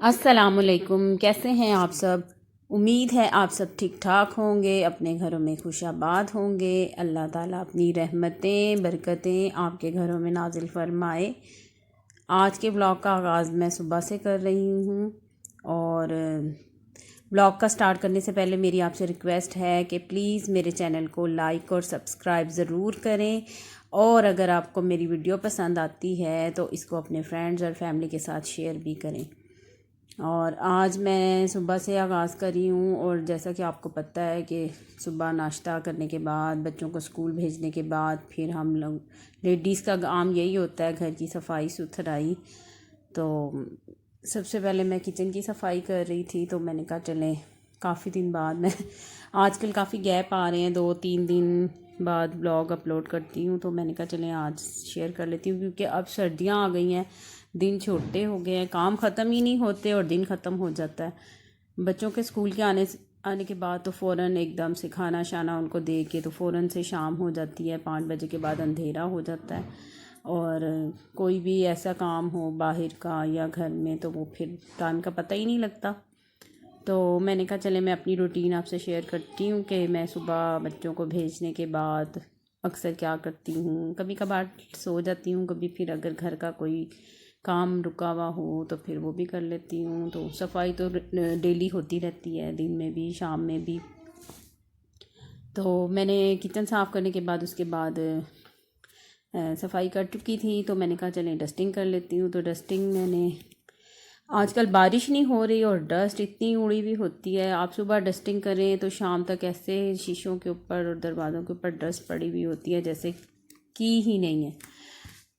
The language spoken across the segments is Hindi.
अस्सलामुअलैकुम। कैसे हैं आप सब? उम्मीद है आप सब ठीक ठाक होंगे, अपने घरों में खुशाबाद होंगे। अल्लाह ताला अपनी रहमतें बरकतें आपके घरों में नाजिल फरमाए। आज के ब्लॉग का आगाज़ मैं सुबह से कर रही हूँ और ब्लॉग का स्टार्ट करने से पहले मेरी आपसे रिक्वेस्ट है कि प्लीज़ मेरे चैनल को लाइक और सब्सक्राइब ज़रूर करें, और अगर आपको मेरी वीडियो पसंद आती है तो इसको अपने फ्रेंड्स और फैमिली के साथ शेयर भी करें। और आज मैं सुबह से आगाज़ कर रही हूँ, और जैसा कि आपको पता है कि सुबह नाश्ता करने के बाद बच्चों को स्कूल भेजने के बाद फिर हम लोग लेडीज़ का काम यही होता है, घर की सफाई सुथराई। तो सबसे पहले मैं किचन की सफाई कर रही थी, तो मैंने कहा चलें काफ़ी दिन बाद मैं आजकल काफ़ी गैप आ रहे हैं, 2-3 दिन बाद ब्लॉग अपलोड करती हूँ, तो मैंने कहा चलें आज शेयर कर लेती हूँ क्योंकि अब सर्दियाँ आ गई हैं, दिन छोटे हो गए हैं, काम ख़त्म ही नहीं होते और दिन ख़त्म हो जाता है। बच्चों के स्कूल के आने के बाद तो फ़ौरन एकदम से खाना शाना उनको दे के तो फ़ौरन से शाम हो जाती है, 5 बजे के बाद अंधेरा हो जाता है। और कोई भी ऐसा काम हो बाहर का या घर में तो वो फिर टाइम का पता ही नहीं लगता। तो मैंने कहा चले मैं अपनी रूटीन आपसे शेयर करती हूँ कि मैं सुबह बच्चों को भेजने के बाद अक्सर क्या करती हूँ। कभी कभार सो जाती हूँ, कभी फिर अगर घर का कोई काम रुका हुआ हो तो फिर वो भी कर लेती हूँ। तो सफाई तो डेली होती रहती है, दिन में भी शाम में भी। तो मैंने किचन साफ़ करने के बाद उसके बाद सफाई कर चुकी थी, तो मैंने कहा चलें डस्टिंग कर लेती हूँ। तो डस्टिंग मैंने आजकल बारिश नहीं हो रही और डस्ट इतनी उड़ी हुई होती है, आप सुबह डस्टिंग करें तो शाम तक ऐसे शीशों के ऊपर और दरवाज़ों के ऊपर डस्ट पड़ी हुई होती है जैसे की ही नहीं है।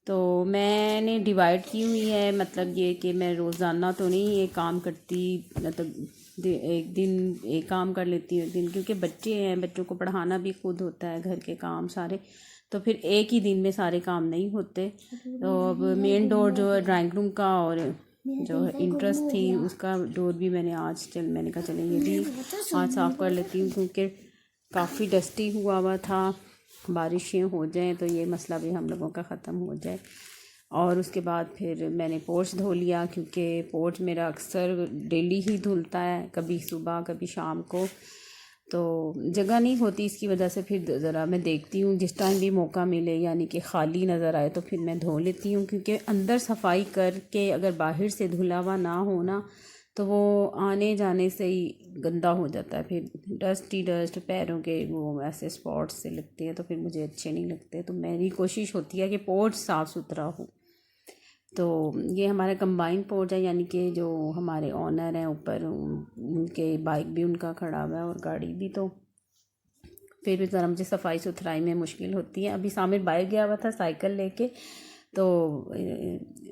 तो मैंने डिवाइड की हुई है, मतलब ये कि मैं रोज़ाना तो नहीं ये काम करती, मतलब एक दिन एक काम कर लेती हूँ, एक दिन, क्योंकि बच्चे हैं, बच्चों को पढ़ाना भी खुद होता है, घर के काम सारे, तो फिर एक ही दिन में सारे काम नहीं होते। तो अब मेन डोर जो है ड्राइंग रूम का और जो है इंटरेस्ट थी उसका डोर भी मैंने कहा चले ये भी आज साफ़ कर लेती हूँ, क्योंकि काफ़ी डस्टी हुआ हुआ था। बारिशें हो जाएं तो ये मसला भी हम लोगों का ख़त्म हो जाए। और उसके बाद फिर मैंने पोर्च धो लिया, क्योंकि पोर्च मेरा अक्सर डेली ही धुलता है, कभी सुबह कभी शाम को। तो जगह नहीं होती, इसकी वजह से फिर ज़रा मैं देखती हूँ जिस टाइम भी मौका मिले, यानी कि खाली नज़र आए तो फिर मैं धो लेती हूँ, क्योंकि अंदर सफाई करके अगर बाहर से धुला हुआ ना हो ना तो वो आने जाने से ही गंदा हो जाता है, फिर डस्ट ही डस्ट, पैरों के वो ऐसे स्पॉट्स से लगते हैं, तो फिर मुझे अच्छे नहीं लगते। तो मेरी कोशिश होती है कि पोर्च साफ़ सुथरा हो। तो ये हमारा कंबाइन पोर्च है, यानी कि जो हमारे ऑनर हैं ऊपर उनके बाइक भी उनका खड़ा हुआ है और गाड़ी भी, तो फिर भी ज़रा मुझे सफाई सुथराई में मुश्किल होती है। अभी सामिर बाइक गया हुआ था साइकिल लेके, तो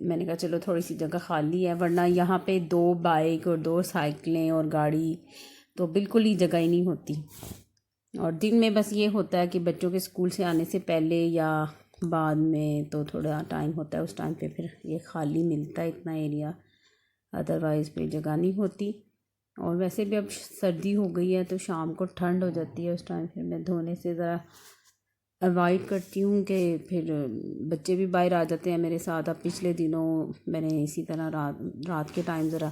मैंने कहा चलो थोड़ी सी जगह खाली है, वरना यहाँ पे 2 बाइक और 2 साइकिलें और गाड़ी तो बिल्कुल ही जगह ही नहीं होती। और दिन में बस ये होता है कि बच्चों के स्कूल से आने से पहले या बाद में तो थोड़ा टाइम होता है, उस टाइम पे फिर ये खाली मिलता है इतना एरिया, अदरवाइज़ फिर जगह नहीं होती। और वैसे भी अब सर्दी हो गई है तो शाम को ठंड हो जाती है, उस टाइम फिर मैं धोने से ज़रा अवॉइड करती हूँ कि फिर बच्चे भी बाहर आ जाते हैं मेरे साथ। अब पिछले दिनों मैंने इसी तरह रात के टाइम ज़रा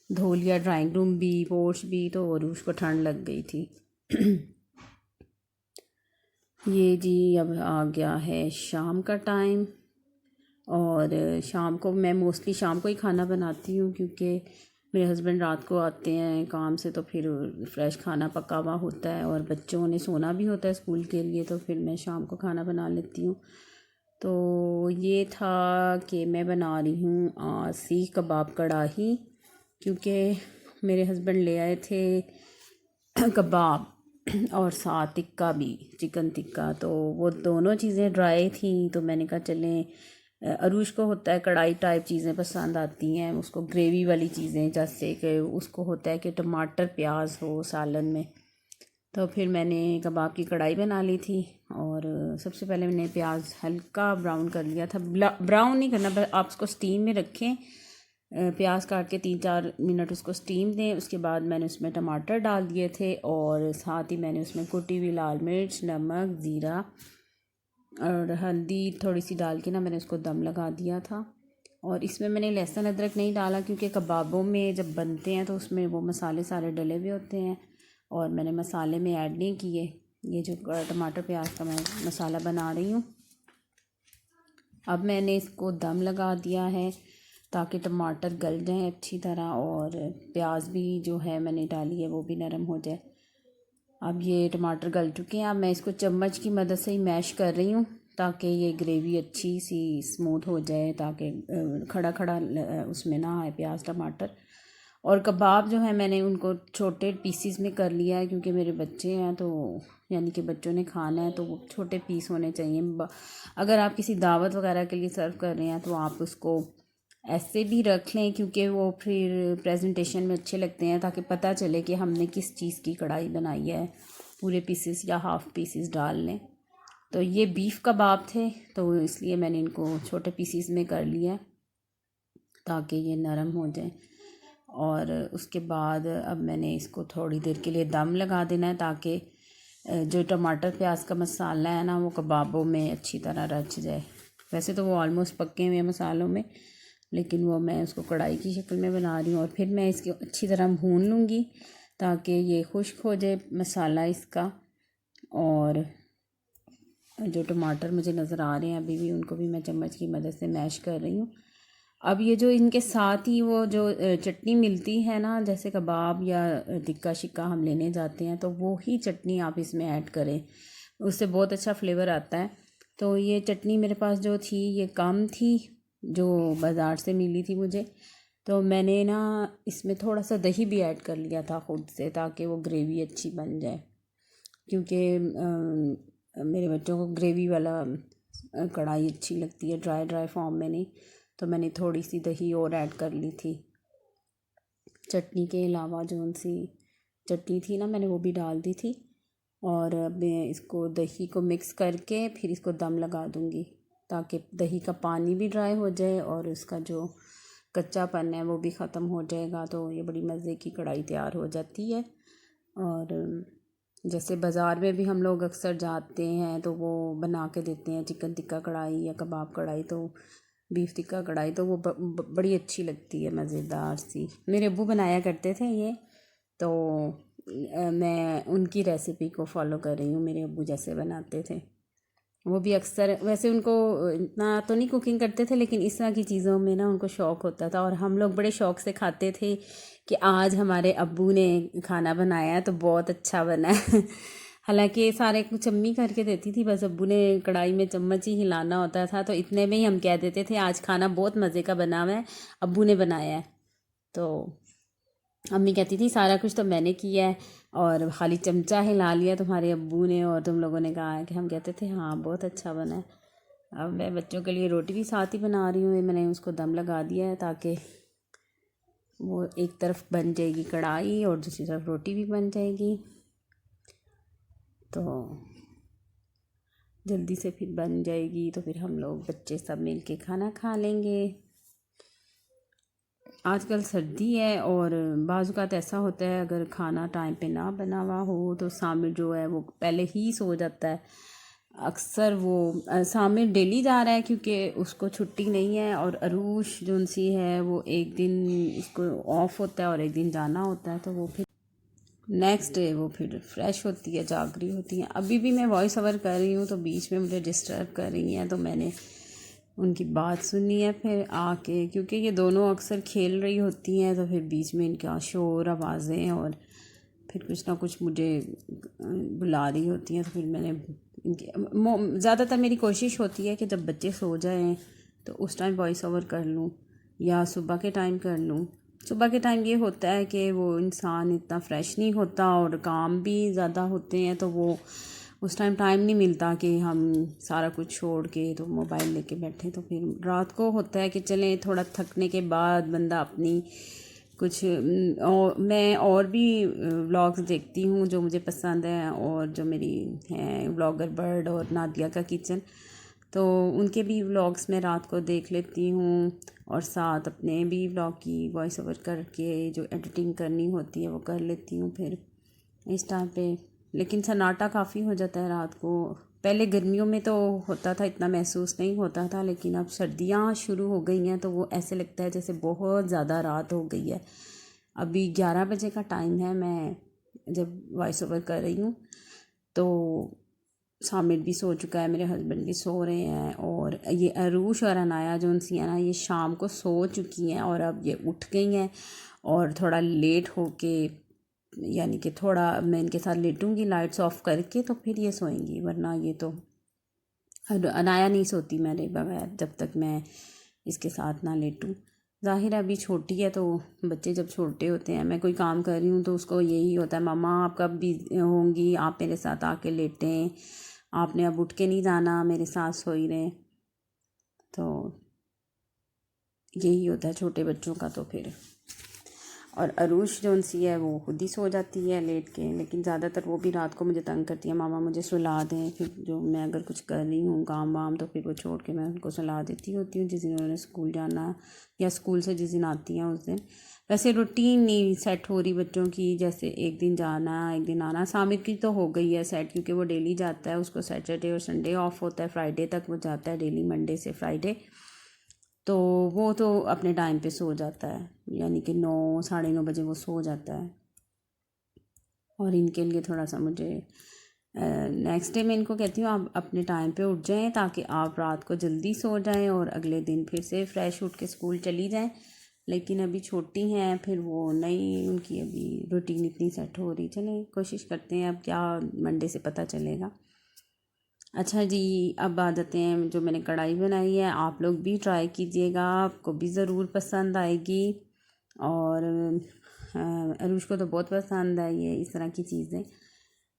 धो लिया, ड्राइंग रूम भी पोर्च भी, तो और उसको ठंड लग गई थी। ये जी अब आ गया है शाम का टाइम, और शाम को मैं मोस्टली शाम को ही खाना बनाती हूँ, क्योंकि मेरे हस्बैंड रात को आते हैं काम से तो फिर फ्रेश खाना पका हुआ होता है, और बच्चों ने सोना भी होता है स्कूल के लिए, तो फिर मैं शाम को खाना बना लेती हूँ। तो ये था कि मैं बना रही हूँ सीख कबाब कढ़ाई, क्योंकि मेरे हस्बैंड ले आए थे कबाब और साथ टिक्का भी, चिकन टिक्का, तो वो दोनों चीज़ें ड्राई थी। तो मैंने कहा चलें, अरूश को होता है कढ़ाई टाइप चीज़ें पसंद आती हैं उसको, ग्रेवी वाली चीज़ें, जैसे कि उसको होता है कि टमाटर प्याज हो सालन में। तो फिर मैंने कबाब की कढ़ाई बना ली थी, और सबसे पहले मैंने प्याज हल्का ब्राउन कर लिया था। ब्राउन नहीं करना, बस आप उसको स्टीम में रखें, प्याज काट के 3-4 मिनट उसको स्टीम दें। उसके बाद मैंने उसमें टमाटर डाल दिए थे, और साथ ही मैंने उसमें कुटी हुई लाल मिर्च, नमक, ज़ीरा और हल्दी थोड़ी सी डाल के ना मैंने उसको दम लगा दिया था। और इसमें मैंने लहसुन अदरक नहीं डाला क्योंकि कबाबों में जब बनते हैं तो उसमें वो मसाले सारे डले हुए होते हैं और मैंने मसाले में ऐड नहीं किए। ये जो टमाटर प्याज का मैं मसाला बना रही हूँ। अब मैंने इसको दम लगा दिया है ताकि टमाटर गल जाएं अच्छी तरह और प्याज भी जो है मैंने डाली है वो भी नरम हो जाए। अब ये टमाटर गल चुके हैं। अब मैं इसको चम्मच की मदद से ही मैश कर रही हूँ ताकि ये ग्रेवी अच्छी सी स्मूथ हो जाए, ताकि खड़ा खड़ा उसमें ना आए प्याज टमाटर। और कबाब जो है मैंने उनको छोटे पीसीस में कर लिया है क्योंकि मेरे बच्चे हैं, तो यानी कि बच्चों ने खाना है तो वो छोटे पीस होने चाहिए। अगर आप किसी दावत वगैरह के लिए सर्व कर रहे हैं तो आप उसको ऐसे भी रख लें क्योंकि वो फिर प्रेजेंटेशन में अच्छे लगते हैं, ताकि पता चले कि हमने किस चीज़ की कढ़ाई बनाई है। पूरे पीसेस या हाफ़ पीसेस डाल लें। तो ये बीफ कबाब थे तो इसलिए मैंने इनको छोटे पीसेस में कर लिया ताकि ये नरम हो जाए। और उसके बाद अब मैंने इसको थोड़ी देर के लिए दम लगा देना है ताकि जो टमाटर प्याज का मसाला है ना वो कबाबों में अच्छी तरह रच जाए। वैसे तो वो ऑलमोस्ट पक्के हुए हैं मसालों में, लेकिन वो मैं उसको कढ़ाई की शक्ल में बना रही हूँ। और फिर मैं इसकी अच्छी तरह भून लूँगी ताकि ये खुश्क हो जाए मसाला इसका। और जो टमाटर मुझे नज़र आ रहे हैं अभी भी, उनको भी मैं चम्मच की मदद से मैश कर रही हूँ। अब ये जो इनके साथ ही वो जो चटनी मिलती है ना, जैसे कबाब या टिक्का शिक्का हम लेने जाते हैं, तो वो ही चटनी आप इसमें ऐड करें, उससे बहुत अच्छा फ्लेवर आता है। तो ये चटनी मेरे पास जो थी ये कम थी जो बाज़ार से मिली थी मुझे, तो मैंने ना इसमें थोड़ा सा दही भी ऐड कर लिया था ख़ुद से ताकि वो ग्रेवी अच्छी बन जाए। क्योंकि मेरे बच्चों को ग्रेवी वाला कढ़ाई अच्छी लगती है, ड्राई ड्राई फॉर्म में नहीं। तो मैंने थोड़ी सी दही और ऐड कर ली थी। चटनी के अलावा जो सी चटनी थी ना मैंने वो भी डाल दी थी। और अब मैं इसको दही को मिक्स करके फिर इसको दम लगा दूँगी ताकि दही का पानी भी ड्राई हो जाए और उसका जो कच्चापन है वो भी ख़त्म हो जाएगा। तो ये बड़ी मज़े की कढ़ाई तैयार हो जाती है। और जैसे बाज़ार में भी हम लोग अक्सर जाते हैं तो वो बना के देते हैं चिकन टिक्का कढ़ाई या कबाब कढ़ाई, तो बीफ टिक्का कढ़ाई, तो वो बड़ी अच्छी लगती है, मज़ेदार सी। मेरे अब्बू बनाया करते थे ये, तो मैं उनकी रेसिपी को फॉलो कर रही हूँ। मेरे अब्बू जैसे बनाते थे वो भी अक्सर, वैसे उनको इतना तो नहीं कुकिंग करते थे लेकिन इस तरह की चीज़ों में ना उनको शौक़ होता था। और हम लोग बड़े शौक़ से खाते थे कि आज हमारे अब्बू ने खाना बनाया तो बहुत अच्छा बना है। हालांकि सारे कुछ अम्मी करके देती थी, बस अब्बू ने कढ़ाई में चम्मच ही हिलाना होता था, तो इतने में ही हम कह देते थे आज खाना बहुत मज़े का बना हुआ है, अब्बू ने बनाया है। तो अम्मी कहती थी सारा कुछ तो मैंने किया है और खाली चमचा हिला लिया तुम्हारे अब्बू ने और तुम लोगों ने कहा है। कि हम कहते थे हाँ बहुत अच्छा बना है। अब मैं बच्चों के लिए रोटी भी साथ ही बना रही हूँ। मैंने उसको दम लगा दिया है ताकि वो एक तरफ बन जाएगी कढ़ाई और दूसरी तरफ रोटी भी बन जाएगी, तो जल्दी से फिर बन जाएगी। तो फिर हम लोग बच्चे सब मिल के खाना खा लेंगे। आजकल सर्दी है और बाज़ औक़ात ऐसा होता है अगर खाना टाइम पे ना बना हुआ हो तो सामिर जो है वो पहले ही सो जाता है। अक्सर वो सामिर डेली जा रहा है क्योंकि उसको छुट्टी नहीं है, और अरूश जो उनसी है वो एक दिन उसको ऑफ होता है और एक दिन जाना होता है, तो वो फिर नेक्स्ट डे वो फिर फ्रेश होती है, जाग रही होती हैं। अभी भी मैं वॉइस ओवर कर रही हूँ तो बीच में मुझे डिस्टर्ब कर रही हैं, तो मैंने उनकी बात सुनी है फिर आके, क्योंकि ये दोनों अक्सर खेल रही होती हैं तो फिर बीच में इनका शोर आवाज़ें और फिर कुछ ना कुछ मुझे बुला रही होती हैं। तो फिर मैंने इनकी ज़्यादातर मेरी कोशिश होती है कि जब बच्चे सो जाएं तो उस टाइम वॉइस ओवर कर लूँ या सुबह के टाइम कर लूँ। सुबह के टाइम ये होता है कि वो इंसान इतना फ्रेश नहीं होता और काम भी ज़्यादा होते हैं, तो वो उस टाइम नहीं मिलता कि हम सारा कुछ छोड़ के तो मोबाइल लेके बैठे। तो फिर रात को होता है कि चलें थोड़ा थकने के बाद बंदा अपनी कुछ और मैं और भी व्लॉग्स देखती हूँ जो मुझे पसंद है, और जो मेरी हैं व्लॉगर बर्ड और नादिया का किचन, तो उनके भी व्लॉग्स मैं रात को देख लेती हूँ और साथ अपने भी व्लॉग की वॉइस ओवर करके जो एडिटिंग करनी होती है वो कर लेती हूँ फिर इस टाइम पे। लेकिन सन्नाटा काफ़ी हो जाता है रात को, पहले गर्मियों में तो होता था, इतना महसूस नहीं होता था, लेकिन अब सर्दियाँ शुरू हो गई हैं तो वो ऐसे लगता है जैसे बहुत ज़्यादा रात हो गई है। अभी 11 बजे का टाइम है, मैं जब वॉइस ओवर कर रही हूँ तो सामिर भी सो चुका है, मेरे हस्बैंड भी सो रहे हैं, और ये अरूश और अनाया जो उनसी है ना, ये शाम को सो चुकी हैं और अब ये उठ गई हैं। और थोड़ा लेट होके, यानी कि थोड़ा मैं इनके साथ लेटूंगी लाइट्स ऑफ करके, तो फिर ये सोएंगी, वरना ये तो अनाया नहीं सोती मेरे बगैर जब तक मैं इसके साथ ना लेटूं। ज़ाहिर है अभी छोटी है, तो बच्चे जब छोटे होते हैं, मैं कोई काम कर रही हूँ तो उसको यही होता है, मम्मा आप कब भी होंगी, आप मेरे साथ आके लेटें, आपने अब उठ के नहीं जाना, मेरे साथ सो ही रहे। तो यही होता है छोटे बच्चों का। तो फिर और अरूश जो उनसी है वो खुद ही सो जाती है लेट के, लेकिन ज़्यादातर वो भी रात को मुझे तंग करती है, मामा मुझे सुला दें। फिर जो मैं अगर कुछ कर रही हूँ काम वाम, तो फिर वो छोड़ के मैं उनको सुला देती होती हूँ जिस दिन उन्होंने स्कूल जाना, या स्कूल से जिस दिन आती हैं उस दिन। वैसे रूटीन नहीं सेट हो रही बच्चों की, जैसे एक दिन जाना एक दिन आना। सामिर की तो हो गई है सेट, क्योंकि वो डेली जाता है, उसको सैटरडे और संडे ऑफ होता है, फ्राइडे तक वो जाता है डेली, मंडे से फ्राइडे। तो वो तो अपने टाइम पे सो जाता है, यानी कि 9 साढ़े 9 बजे वो सो जाता है। और इनके लिए थोड़ा सा मुझे नेक्स्ट डे मैं इनको कहती हूँ आप अपने टाइम पे उठ जाएं, ताकि आप रात को जल्दी सो जाएं और अगले दिन फिर से फ्रेश उठ के स्कूल चली जाएं। लेकिन अभी छोटी हैं, फिर वो नहीं, उनकी अभी रूटीन इतनी सेट हो रही। चलें कोशिश करते हैं, अब क्या मंडे से पता चलेगा। अच्छा जी, अब आ जाते हैं, जो मैंने कढ़ाई बनाई है आप लोग भी ट्राई कीजिएगा, आपको भी ज़रूर पसंद आएगी। और अरुष को तो बहुत पसंद आई है इस तरह की चीज़ें।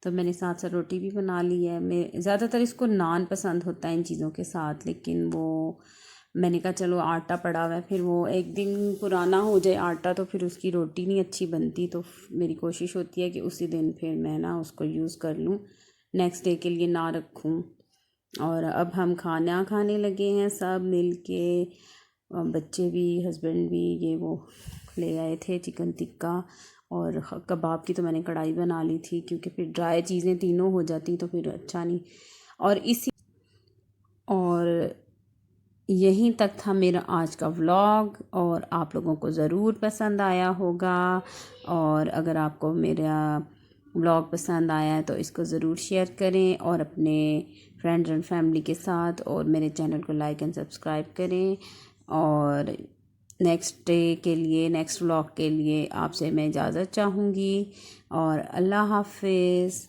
तो मैंने साथ साथ रोटी भी बना ली है। मैं ज़्यादातर इसको नान पसंद होता है इन चीज़ों के साथ, लेकिन वो मैंने कहा चलो आटा पड़ा हुआ है, फिर वो एक दिन पुराना हो जाए आटा तो फिर उसकी रोटी नहीं अच्छी बनती। तो मेरी कोशिश होती है कि उसी दिन फिर मैं ना उसको यूज़ कर लूँ, नेक्स्ट डे के लिए ना रखूँ। और अब हम खाना खाने लगे हैं सब मिल के, बच्चे भी हस्बैंड भी। ये वो ले आए थे चिकन टिक्का, और कबाब की तो मैंने कढ़ाई बना ली थी, क्योंकि फिर ड्राई चीज़ें तीनों हो जाती तो फिर अच्छा नहीं। और यहीं तक था मेरा आज का व्लॉग, और आप लोगों को ज़रूर पसंद आया होगा। और अगर आपको मेरा व्लॉग पसंद आया है तो इसको ज़रूर शेयर करें, और अपने फ्रेंड्स एंड फैमिली के साथ, और मेरे चैनल को लाइक एंड सब्सक्राइब करें। और नेक्स्ट डे के लिए, नेक्स्ट व्लॉग के लिए आपसे मैं इजाज़त चाहूँगी, और अल्लाह हाफिज़।